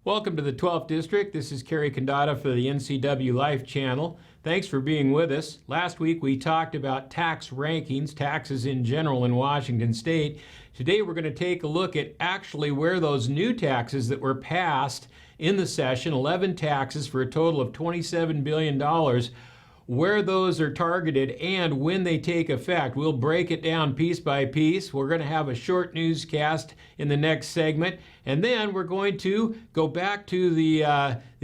Welcome to the 12th District. This is Kerry Condata for the NCW Life channel. Thanks for being with us. Last week we talked about tax rankings, taxes in general in Washington State. Today we're going to take a look at actually where those new taxes that were passed in the session, 11 taxes for a total of $27 billion, where those are targeted and when they take effect. We'll break it down piece by piece. We're going to have a short newscast in the next segment, and then we're going to go back to the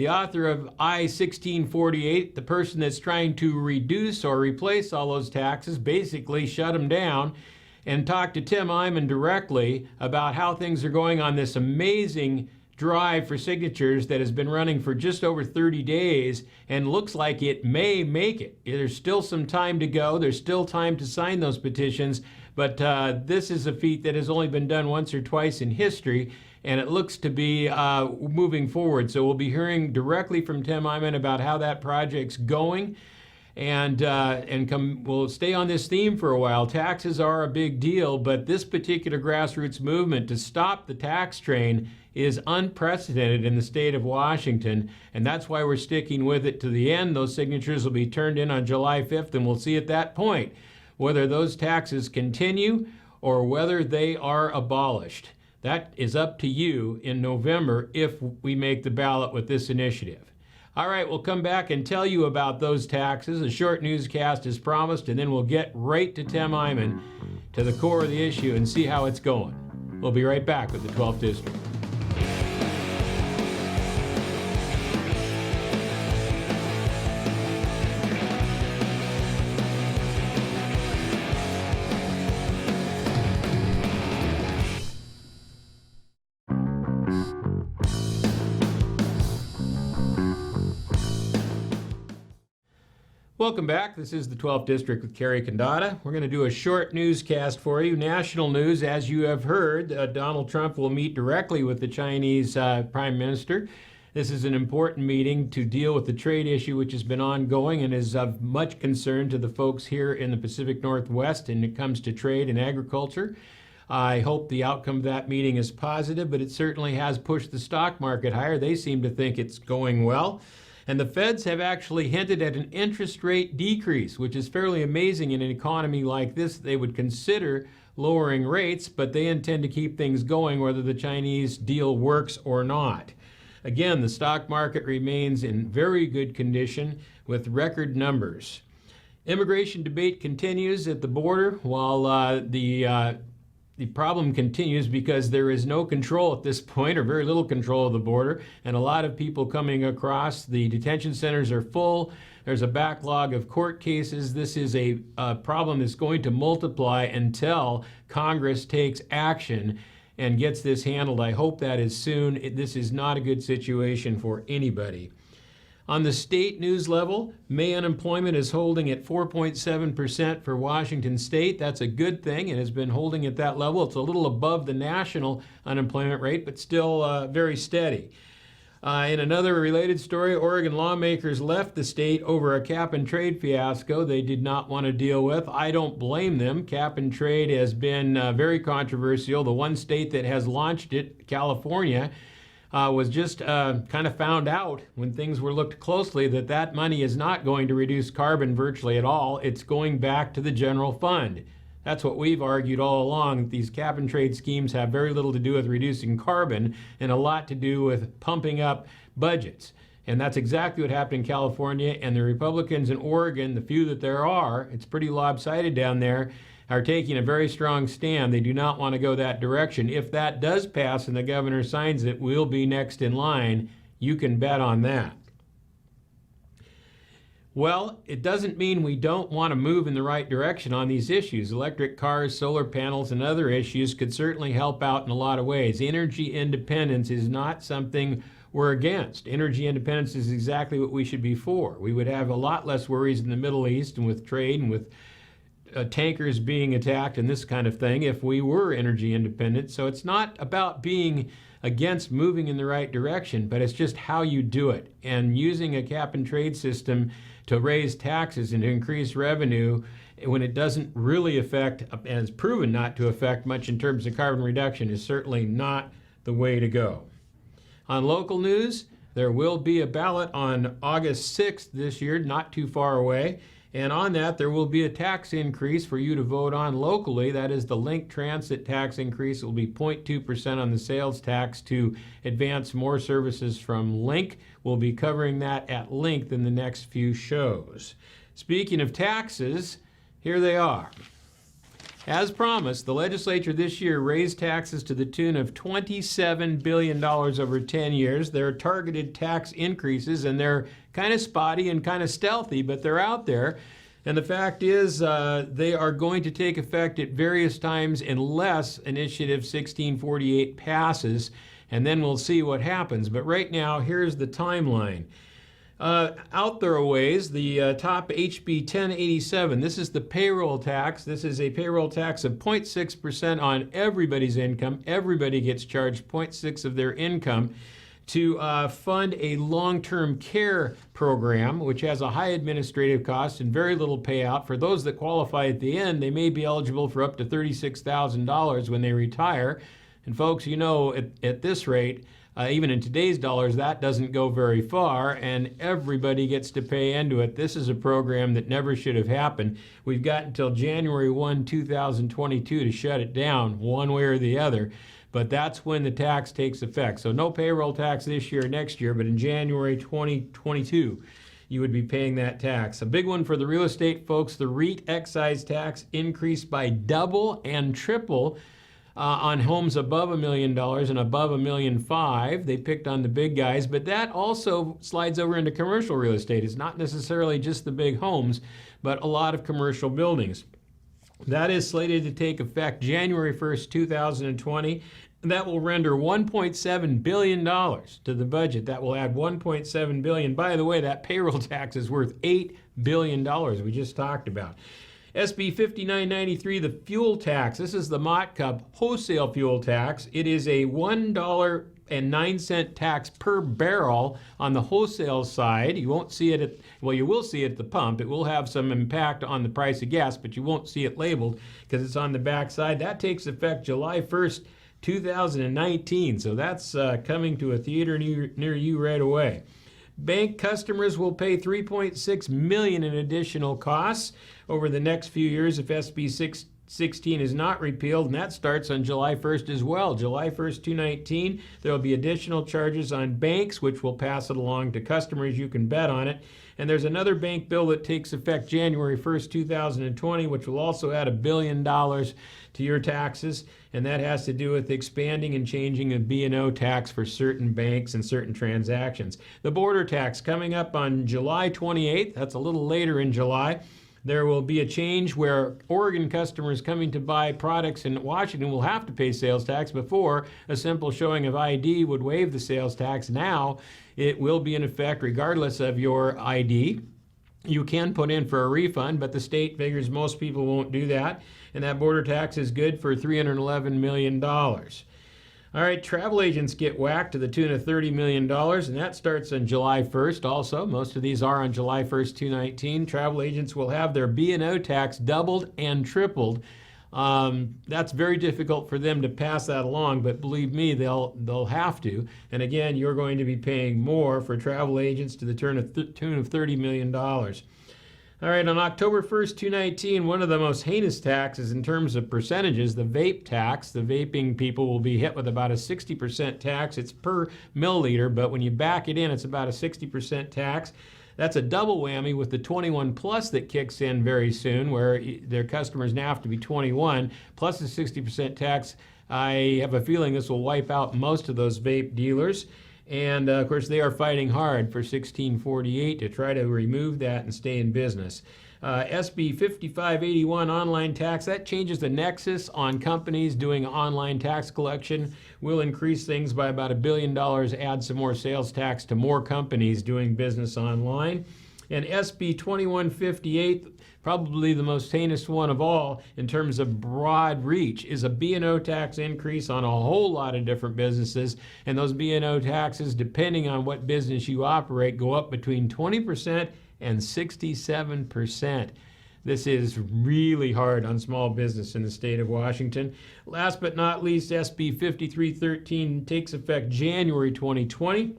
author of I-1648, the person that's trying to reduce or replace all those taxes, basically shut them down, and talk to Tim Eyman directly about how things are going on this amazing drive for signatures that has been running for just over 30 days and looks like it may make it. There's still some time to go. There's still time to sign those petitions, but this is a feat that has only been done once or twice in history, and it looks to be moving forward. So we'll be hearing directly from Tim Eyman about how that project's going. And we'll stay on this theme for a while. Taxes are a big deal, but this particular grassroots movement to stop the tax train is unprecedented in the state of Washington, and that's why we're sticking with it to the end. Those signatures will be turned in on July 5th, and we'll see at that point whether those taxes continue or whether they are abolished. That is up to you in November if we make the ballot with this initiative. All right, we'll come back and tell you about those taxes. A short newscast is promised, and then we'll get right to Tim Eyman, to the core of the issue, and see how it's going. We'll be right back with the 12th District. Welcome back. This is the 12th District with Kerry Condata. We're going to do a short newscast for you. National news, as you have heard, Donald Trump will meet directly with the Chinese Prime Minister. This is an important meeting to deal with the trade issue, which has been ongoing and is of much concern to the folks here in the Pacific Northwest when it comes to trade and agriculture. I hope the outcome of that meeting is positive, but it certainly has pushed the stock market higher. They seem to think it's going well. And the feds have actually hinted at an interest rate decrease, which is fairly amazing in an economy like this. They would consider lowering rates, but they intend to keep things going whether the Chinese deal works or not. Again, the stock market remains in very good condition with record numbers. Immigration debate continues at the border while the problem continues because there is no control at this point, or very little control of the border, and a lot of people coming across. The detention centers are full. There's a backlog of court cases. This is a problem that's going to multiply until Congress takes action and gets this handled. I hope that is soon. This is not a good situation for anybody. On the state news level, May unemployment is holding at 4.7% for Washington State. That's a good thing. It has been holding at that level. It's a little above the national unemployment rate, but still very steady. In another related story, Oregon lawmakers left the state over a cap and trade fiasco they did not want to deal with. I don't blame them. Cap and trade has been very controversial. The one state that has launched it, California, was just kind of found out when things were looked closely that that money is not going to reduce carbon virtually at all. It's going back to the general fund. That's what we've argued all along. These cap and trade schemes have very little to do with reducing carbon and a lot to do with pumping up budgets. And that's exactly what happened in California. And the Republicans in Oregon, the few that there are, it's pretty lopsided down there, are taking a very strong stand. They do not want to go that direction. If that does pass and the governor signs it, we'll be next in line. You can bet on that. Well, it doesn't mean we don't want to move in the right direction on these issues. Electric cars, solar panels, and other issues could certainly help out in a lot of ways. Energy independence is not something we're against. Energy independence is exactly what we should be for. We would have a lot less worries in the Middle East and with trade and with tankers being attacked and this kind of thing if we were energy independent. So it's not about being against moving in the right direction, but it's just how you do it. And using a cap and trade system to raise taxes and to increase revenue when it doesn't really affect, and it's proven not to affect much in terms of carbon reduction, is certainly not the way to go. On local news, there will be a ballot on August 6th this year, not too far away. And on that, there will be a tax increase for you to vote on locally. That is the Link Transit tax increase. It will be 0.2% on the sales tax to advance more services from Link. We'll be covering that at length in the next few shows. Speaking of taxes, here they are. As promised, the legislature this year raised taxes to the tune of $27 billion over 10 years. They're targeted tax increases, and they're kind of spotty and kind of stealthy, but they're out there. And the fact is, they are going to take effect at various times unless Initiative 1648 passes, and then we'll see what happens. But right now, here's the timeline. Out there a ways, the top HB 1087, this is the payroll tax. This is a payroll tax of 0.6% on everybody's income. Everybody gets charged 0.6 of their income to fund a long-term care program, which has a high administrative cost and very little payout. For those that qualify at the end, they may be eligible for up to $36,000 when they retire. And folks, you know, at this rate, even in today's dollars, that doesn't go very far, and everybody gets to pay into it. This is a program that never should have happened. We've got until January 1, 2022 to shut it down one way or the other, but that's when the tax takes effect. So no payroll tax this year or next year, but in January 2022, you would be paying that tax. A big one for the real estate folks, the REIT excise tax increased by double and triple on homes above $1 million and above $1.5 million. They picked on the big guys, but that also slides over into commercial real estate. It's not necessarily just the big homes, but a lot of commercial buildings. That is slated to take effect January 1st, 2020. That will render $1.7 billion to the budget. That will add $1.7 billion. By the way, that payroll tax is worth $8 billion we just talked about. SB 5993, the fuel tax. This is the Mott Cup wholesale fuel tax. It is a $1.09 tax per barrel on the wholesale side. You won't see it at, well, you will see it at the pump. It will have some impact on the price of gas, but you won't see it labeled because it's on the back side. That takes effect July 1st, 2019. So that's coming to a theater near you right away. Bank customers will pay $3.6 million in additional costs over the next few years if SB 616 is not repealed, and that starts on July 1st as well. July 1st, 2019, there will be additional charges on banks, which will pass it along to customers. You can bet on it. And there's another bank bill that takes effect January 1st, 2020, which will also add $1 billion to your taxes, and that has to do with expanding and changing a B&O tax for certain banks and certain transactions. The border tax coming up on July 28th, that's a little later in July. There will be a change where Oregon customers coming to buy products in Washington will have to pay sales tax. Before, a simple showing of ID would waive the sales tax. Now, it will be in effect regardless of your ID. You can put in for a refund, but the state figures most people won't do that. And that border tax is good for $311 million. All right, travel agents get whacked to the tune of $30 million, and that starts on July 1st also. Most of these are on July 1st, 2019. Travel agents will have their B&O tax doubled and tripled. That's very difficult for them to pass that along, but believe me, they'll have to. And again, you're going to be paying more for travel agents to the tune of $30 million. All right, on October 1st, 2019, one of the most heinous taxes in terms of percentages, the vape tax. The vaping people will be hit with about a 60% tax. It's per milliliter, but when you back it in, it's about a 60% tax. That's a double whammy with the 21 plus that kicks in very soon, where their customers now have to be 21, plus a 60% tax. I have a feeling this will wipe out most of those vape dealers. And of course, they are fighting hard for 1648 to try to remove that and stay in business. SB 5581 online tax, that changes the nexus on companies doing online tax collection. Will increase things by about $1 billion, add some more sales tax to more companies doing business online. And SB 2158, probably the most heinous one of all in terms of broad reach, is a B&O tax increase on a whole lot of different businesses. And those B&O taxes, depending on what business you operate, go up between 20% and 67%. This is really hard on small business in the state of Washington. Last but not least, SB 5313 takes effect January 2020.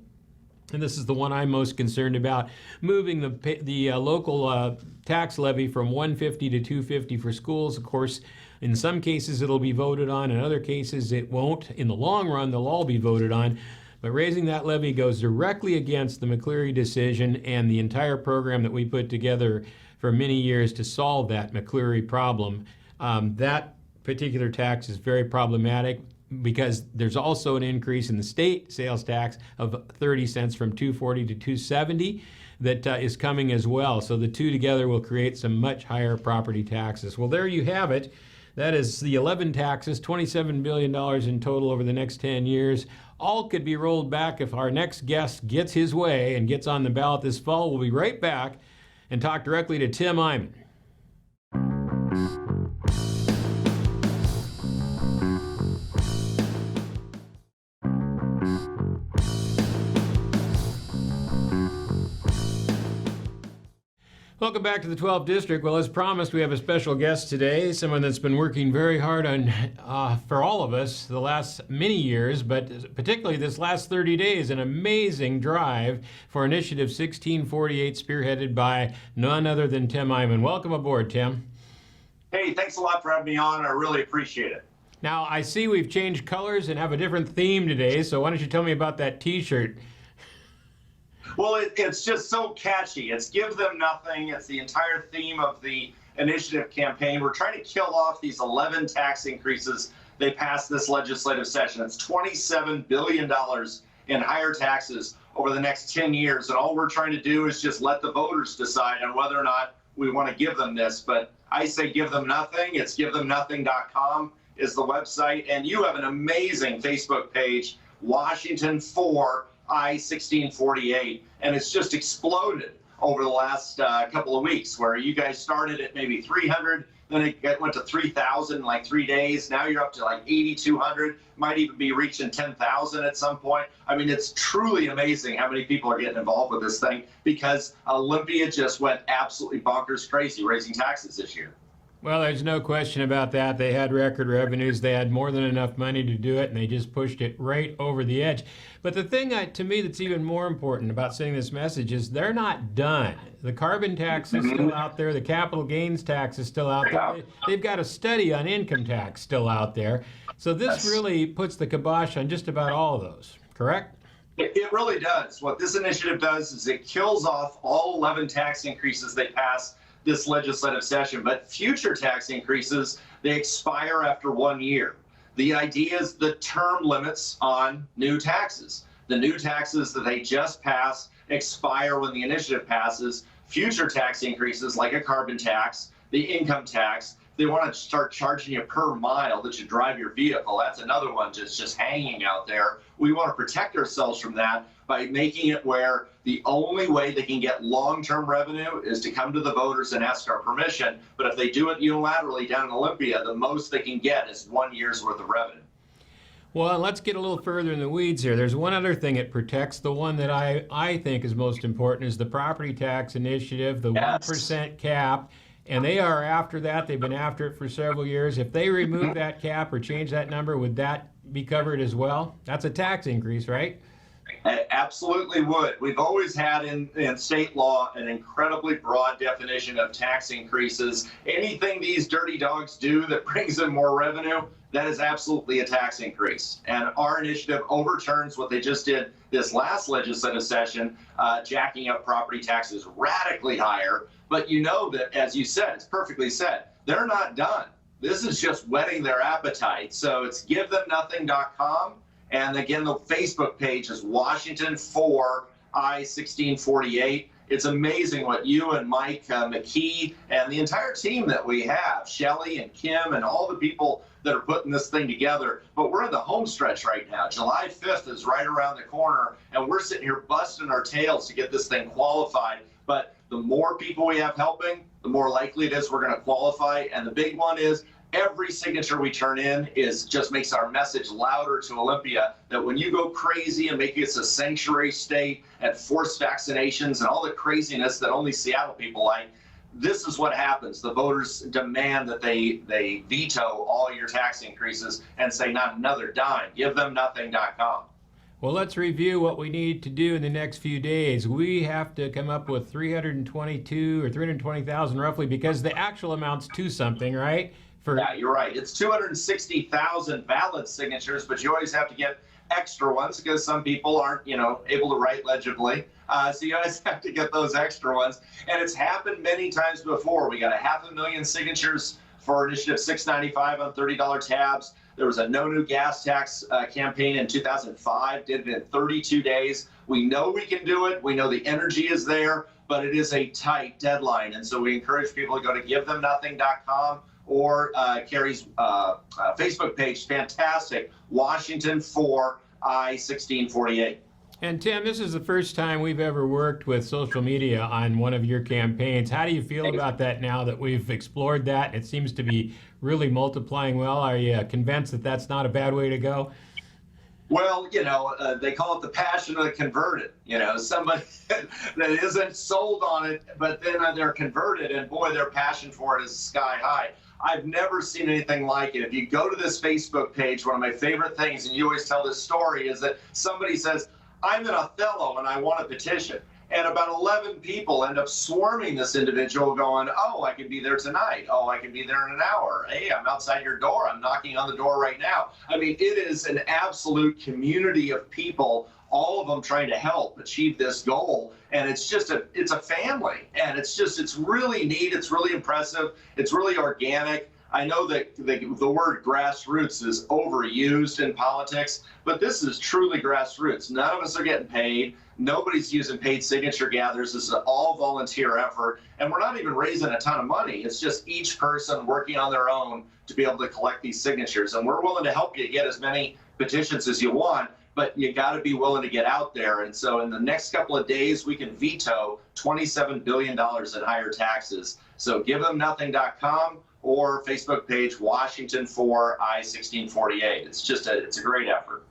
And this is the one I'm most concerned about, moving the local tax levy from $150 to $250 for schools. Of course, in some cases it'll be voted on, in other cases it won't. In the long run, they'll all be voted on. But raising that levy goes directly against the McCleary decision and the entire program that we put together for many years to solve that McCleary problem. That particular tax is very problematic, because there's also an increase in the state sales tax of 30 cents from 240 to 270 that is coming as well. So the two together will create some much higher property taxes. Well, there you have it. That is the 11 taxes, $27 billion in total over the next 10 years. All could be rolled back if our next guest gets his way and gets on the ballot this fall. We'll be right back and talk directly to Tim Eyman. Welcome back to the 12th District. Well, as promised, we have a special guest today, someone that's been working very hard on, for all of us, the last many years, but particularly this last 30 days, an amazing drive for Initiative 1648, spearheaded by none other than Tim Eyman. Welcome aboard, Tim. Hey, thanks a lot for having me on. I really appreciate it. Now, I see we've changed colors and have a different theme today, so why don't you tell me about that T-shirt? Well, it's just so catchy. It's Give Them Nothing. It's the entire theme of the initiative campaign. We're trying to kill off these 11 tax increases they passed this legislative session. It's $27 billion in higher taxes over the next 10 years. And all we're trying to do is just let the voters decide on whether or not we want to give them this. But I say give them nothing. It's givethemnothing.com is the website. And you have an amazing Facebook page, Washington 4 I-1648, and it's just exploded over the last couple of weeks, where you guys started at maybe 300, then it went to 3,000 in like 3 days. Now you're up to like 8,200, might even be reaching 10,000 at some point. I mean, it's truly amazing how many people are getting involved with this thing, because Olympia just went absolutely bonkers crazy raising taxes this year. Well, there's no question about that. They had record revenues. They had more than enough money to do it, and they just pushed it right over the edge. But the thing to me that's even more important about sending this message is they're not done. The carbon tax is still out there. The capital gains tax is still out there. They've got a study on income tax still out there. So this really puts the kibosh on just about all of those, correct? It really does. What this initiative does is it kills off all 11 tax increases they passed this legislative session, but future tax increases, they expire after 1 year. The idea is the term limits on new taxes. The new taxes that they just passed expire when the initiative passes. Future tax increases, like a carbon tax, the income tax, they want to start charging you per mile that you drive your vehicle. That's another one just hanging out there. We want to protect ourselves from that by making it where the only way they can get long-term revenue is to come to the voters and ask our permission. But if they do it unilaterally down in Olympia, the most they can get is 1 year's worth of revenue. Well, let's get a little further in the weeds here. There's one other thing it protects. The one that I think is most important is the property tax initiative, the 1% cap. And they are after that. They've been after it for several years. If they remove that cap or change that number, would that be covered as well? That's a tax increase, right? It absolutely would. We've always had in state law an incredibly broad definition of tax increases. Anything these dirty dogs do that brings in more revenue, that is absolutely a tax increase. And our initiative overturns what they just did this last legislative session, jacking up property taxes radically higher. But you know that, as you said, it's perfectly said, they're not done. This is just whetting their appetite. So it's givethemnothing.com. And again, the Facebook page is Washington 4 I-1648. It's amazing what you and Mike McKee and the entire team that we have, Shelly and Kim and all the people that are putting this thing together. But we're in the home stretch right now. July 5th is right around the corner, and we're sitting here busting our tails to get this thing qualified. But the more people we have helping, the more likely it is we're going to qualify. And the big one is every signature we turn in just makes our message louder to Olympia that when you go crazy and make it a sanctuary state and forced vaccinations and all the craziness that only Seattle people like, this is what happens. The voters demand that they veto all your tax increases and say not another dime. GiveThem.nothing.com. Well, let's review what we need to do in the next few days. We have to come up with 322 or 320,000 roughly, because the actual amount's to something, right? Yeah, you're right. It's 260,000 valid signatures, but you always have to get extra ones because some people aren't, able to write legibly. So you always have to get those extra ones. And it's happened many times before. We got 500,000 signatures for Initiative 695 on $30 tabs. There was a no new gas tax campaign in 2005, did it in 32 days. We know we can do it. We know the energy is there, but it is a tight deadline. And so we encourage people to go to GiveThem.nothing.com or Carrie's Facebook page, fantastic, Washington for I-1648. And Tim, this is the first time we've ever worked with social media on one of your campaigns. How do you feel about that now that we've explored that? It seems to be really multiplying well. Are you convinced that that's not a bad way to go? Well, they call it the passion of the converted. Somebody that isn't sold on it, but then they're converted, and boy, their passion for it is sky high. I've never seen anything like it. If you go to this Facebook page, one of my favorite things, and you always tell this story, is that somebody says, I'm in Othello and I want a petition. And about 11 people end up swarming this individual going, oh, I can be there tonight. Oh, I can be there in an hour. Hey, I'm outside your door. I'm knocking on the door right now. I mean, it is an absolute community of people, all of them trying to help achieve this goal. And it's just it's a family. And it's really neat. It's really impressive. It's really organic. I know that the word grassroots is overused in politics, but this is truly grassroots. None of us are getting paid. Nobody's using paid signature gatherers. This is an all volunteer effort. And we're not even raising a ton of money. It's just each person working on their own to be able to collect these signatures. And we're willing to help you get as many petitions as you want, but you got to be willing to get out there. And so in the next couple of days, we can veto $27 billion in higher taxes. So GiveThem.nothing.com or Facebook page, Washington for I-1648. It's a great effort.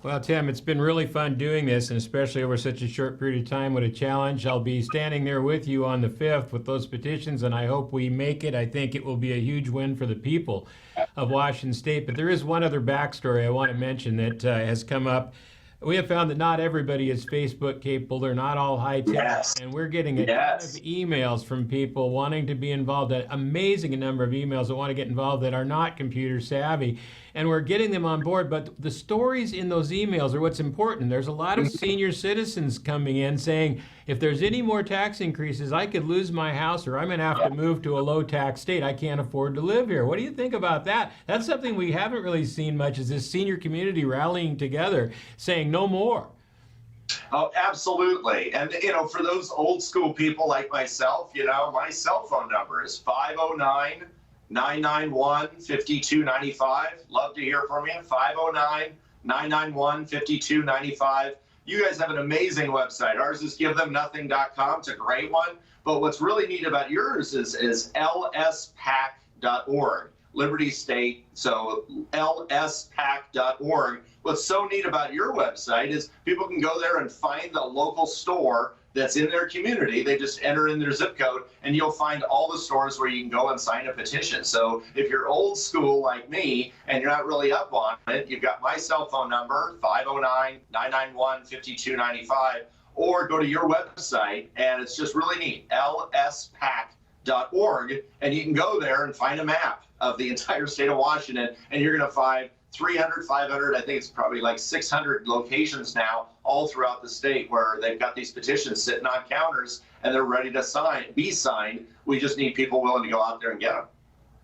Well, Tim, it's been really fun doing this, and especially over such a short period of time. What a challenge. I'll be standing there with you on the 5th with those petitions, and I hope we make it. I think it will be a huge win for the people of Washington State. But there is one other backstory I want to mention that has come up. We have found that not everybody is Facebook capable. They're not all high tech. Yes. And we're getting a ton of emails from people wanting to be involved, an amazing number of emails that want to get involved that are not computer savvy. And we're getting them on board. But the stories in those emails are what's important. There's a lot of senior citizens coming in saying, if there's any more tax increases, I could lose my house, or I'm going to have to move to a low tax state. I can't afford to live here. What do you think about that? That's something we haven't really seen much, is this senior community rallying together saying no more. Oh, absolutely. And, for those old school people like myself, my cell phone number is 509-991-5295. Love to hear from you. 509-991-5295. You guys have an amazing website. Ours is GiveThem.nothing.com. It's a great one. But what's really neat about yours is lspac.org, Liberty State. So lspac.org. What's so neat about your website is people can go there and find the local store that's in their community. They just enter in their zip code, and you'll find all the stores where you can go and sign a petition. So if you're old school like me and you're not really up on it, you've got my cell phone number, 509-991-5295, or go to your website, and it's just really neat, lspac.org, and you can go there and find a map of the entire state of Washington, and you're going to find 300, 500, I think it's probably like 600 locations now all throughout the state where they've got these petitions sitting on counters and they're ready to be signed. We just need people willing to go out there and get them.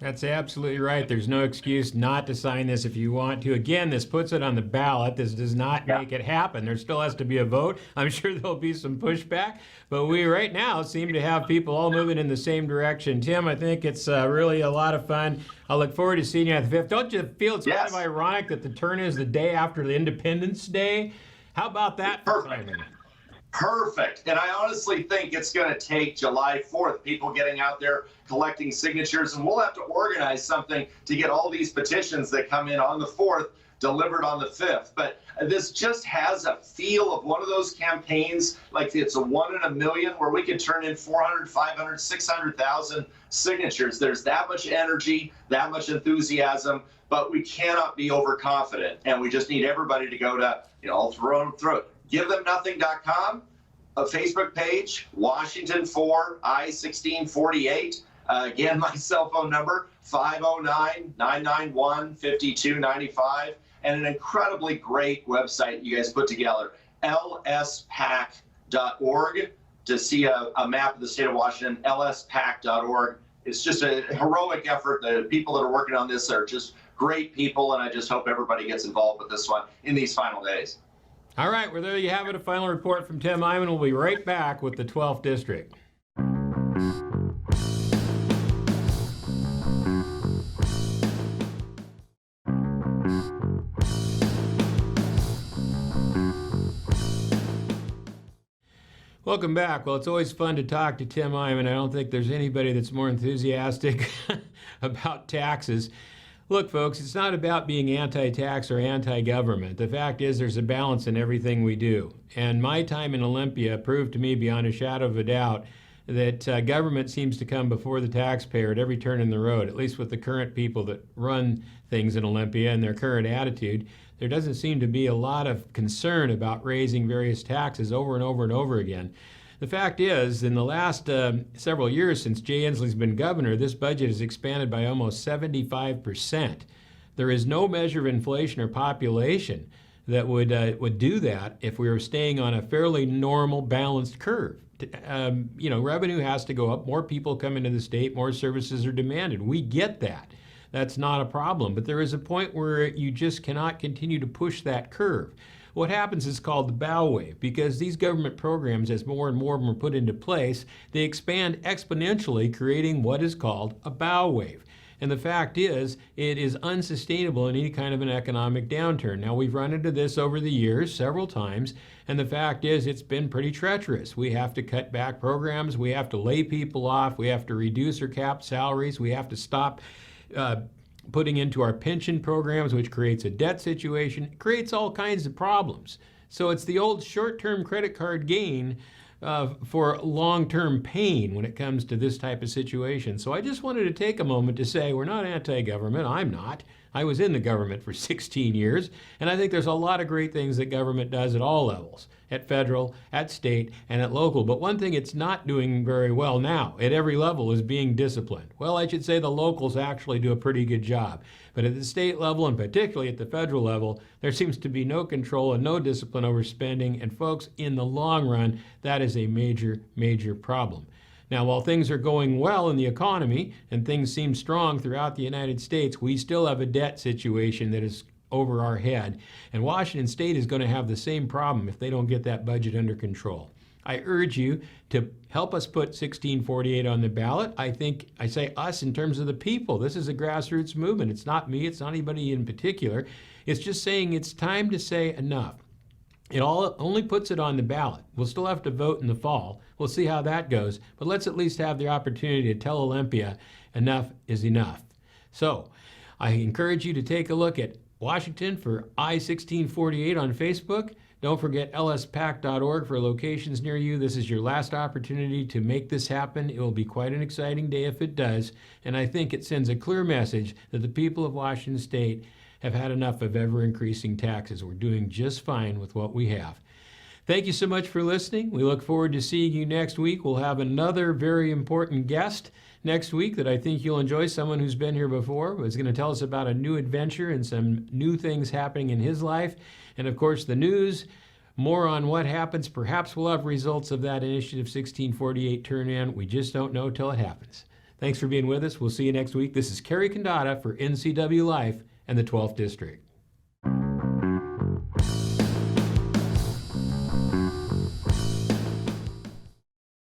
That's absolutely right. There's no excuse not to sign this if you want to. Again, this puts it on the ballot. This does not make it happen. There still has to be a vote. I'm sure there'll be some pushback, but we right now seem to have people all moving in the same direction. Tim, I think it's really a lot of fun. I look forward to seeing you at the 5th. Don't you feel it's kind of ironic that the turn is the day after the Independence Day? How about that? Perfect. And I honestly think it's going to take July 4th, people getting out there collecting signatures, and we'll have to organize something to get all these petitions that come in on the 4th delivered on the 5th. But this just has a feel of one of those campaigns, like it's a 1 in a million, where we can turn in 400, 500, 600,000 signatures. There's that much energy, that much enthusiasm, but we cannot be overconfident. And we just need everybody to go to, I'll throw it, givethemnothing.com, a Facebook page, Washington 4 I-1648. Again, my cell phone number, 509-991-5295, and an incredibly great website you guys put together, lspac.org, to see a map of the state of Washington, lspac.org. It's just a heroic effort. The people that are working on this are just great people, and I just hope everybody gets involved with this one in these final days. All right, well, there you have it, a final report from Tim Eyman. We'll be right back with the 12th District. Welcome back. Well, it's always fun to talk to Tim Eyman. I don't think there's anybody that's more enthusiastic about taxes. Look, folks, it's not about being anti-tax or anti-government. The fact is there's a balance in everything we do. And my time in Olympia proved to me beyond a shadow of a doubt that government seems to come before the taxpayer at every turn in the road, at least with the current people that run things in Olympia and their current attitude. There doesn't seem to be a lot of concern about raising various taxes over and over and over again. The fact is, in the last several years since Jay Inslee's been governor, this budget has expanded by almost 75%. There is no measure of inflation or population that would do that if we were staying on a fairly normal, balanced curve. Revenue has to go up. More people come into the state, more services are demanded. We get that. That's not a problem. But there is a point where you just cannot continue to push that curve. What happens is called the bow wave, because these government programs, as more and more of them are put into place, they expand exponentially, creating what is called a bow wave. And the fact is, it is unsustainable in any kind of an economic downturn. Now, we've run into this over the years several times, and the fact is it's been pretty treacherous. We have to cut back programs, we have to lay people off, we have to reduce or cap salaries, we have to stop putting into our pension programs, which creates a debt situation. It creates all kinds of problems. So it's the old short-term credit card gain for long-term pain when it comes to this type of situation. So I just wanted to take a moment to say we're not anti-government. I'm not. I was in the government for 16 years, and I think there's a lot of great things that government does at all levels, at federal, at state, and at local. But one thing it's not doing very well now at every level is being disciplined. Well, I should say the locals actually do a pretty good job. But at the state level, and particularly at the federal level, there seems to be no control and no discipline over spending. And folks, in the long run, that is a major, major problem. Now, while things are going well in the economy and things seem strong throughout the United States, we still have a debt situation that is over our head. And Washington State is going to have the same problem if they don't get that budget under control. I urge you to help us put 1648 on the ballot. I say us in terms of the people. This is a grassroots movement. It's not me. It's not anybody in particular. It's just saying it's time to say enough. It only puts it on the ballot. We'll still have to vote in the fall. We'll see how that goes. But let's at least have the opportunity to tell Olympia enough is enough. So I encourage you to take a look at Washington for I-1648 on Facebook. Don't forget lspac.org for locations near you. This is your last opportunity to make this happen. It will be quite an exciting day if it does. And I think it sends a clear message that the people of Washington State have had enough of ever-increasing taxes. We're doing just fine with what we have. Thank you so much for listening. We look forward to seeing you next week. We'll have another very important guest next week that I think you'll enjoy, someone who's been here before, who's going to tell us about a new adventure and some new things happening in his life. And of course, the news, more on what happens. Perhaps we'll have results of that Initiative 1648 turn in. We just don't know till it happens. Thanks for being with us. We'll see you next week. This is Kerry Condata for NCW Life and the 12th District.